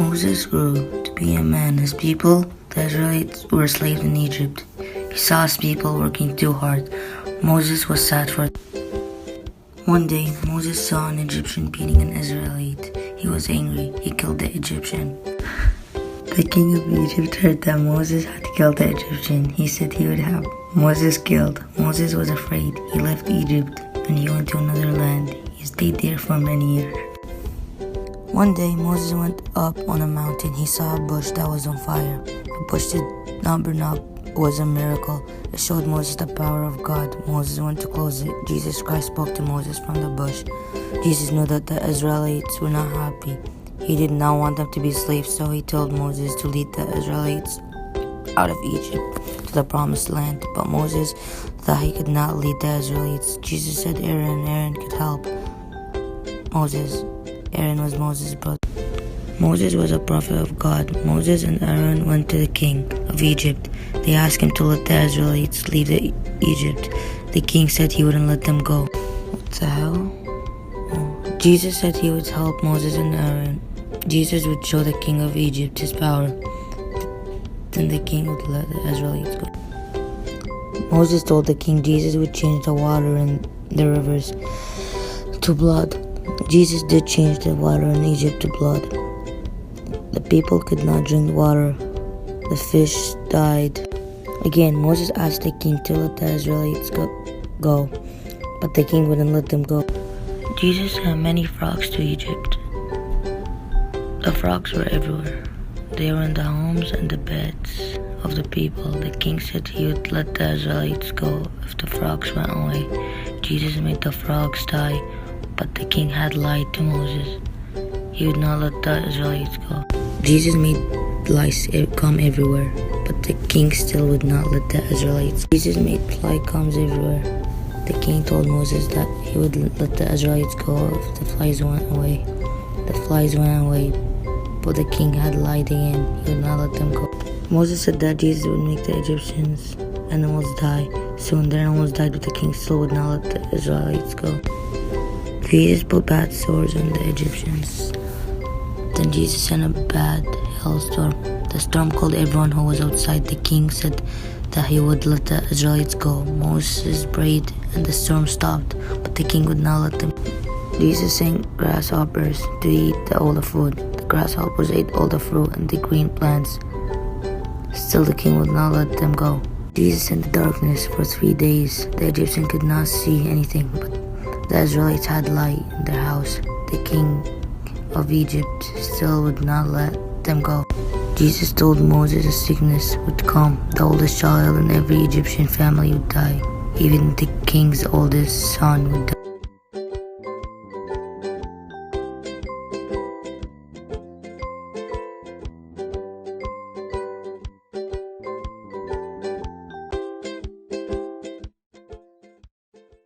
Moses grew to be a man. His people, the Israelites, were slaves in Egypt. He saw his people working too hard. Moses was sad for it. One day, Moses saw an Egyptian beating an Israelite. He was angry. He killed the Egyptian. The king of Egypt heard that Moses had killed the Egyptian. He said he would have Moses killed. Moses was afraid. He left Egypt and he went to another land. He stayed there for many years. One day, Moses went up on a mountain. He saw a bush that was on fire. The bush did not burn up. It was a miracle. It showed Moses the power of God. Moses went to close it. Jesus Christ spoke to Moses from the bush. Jesus knew that the Israelites were not happy. He did not want them to be slaves, so he told Moses to lead the Israelites out of Egypt to the promised land. But Moses thought he could not lead the Israelites. Jesus said Aaron could help Moses. Aaron was Moses' brother. Moses was a prophet of God. Moses and Aaron went to the king of Egypt. They asked him to let the Israelites leave Egypt. The king said he wouldn't let them go. What the hell? Jesus said he would help Moses and Aaron. Jesus would show the king of Egypt his power. Then the king would let the Israelites go. Moses told the king Jesus would change the water in the rivers to blood. Jesus did change the water in Egypt to blood. The people could not drink water. The fish died. Again, Moses asked the king to let the Israelites go, but the king wouldn't let them go. Jesus sent many frogs to Egypt. The frogs were everywhere. They were in the homes and the beds of the people. The king said he would let the Israelites go if the frogs went away. Jesus made the frogs die, but the king had lied to Moses. He would not let the Israelites go. Jesus made lice come everywhere, but the king still would not let the Israelites. Jesus made fly comes everywhere. The king told Moses that he would let the Israelites go if the flies went away. The flies went away, but the king had lied again. He would not let them go. Moses said that Jesus would make the Egyptians animals die. Soon their animals died, but the king still would not let the Israelites go. Jesus put bad sores on the Egyptians. Then Jesus sent a bad hailstorm. The storm killed everyone who was outside. The king said that he would let the Israelites go. Moses prayed and the storm stopped, but the king would not let them. Jesus sent grasshoppers to eat all the food. The grasshoppers ate all the fruit and the green plants. Still the king would not let them go. Jesus sent the darkness for 3 days. The Egyptians could not see anything, but the Israelites had light in their house. The king of Egypt still would not let them go. Jesus told Moses a sickness would come. The oldest child in every Egyptian family would die. Even the king's oldest son would die.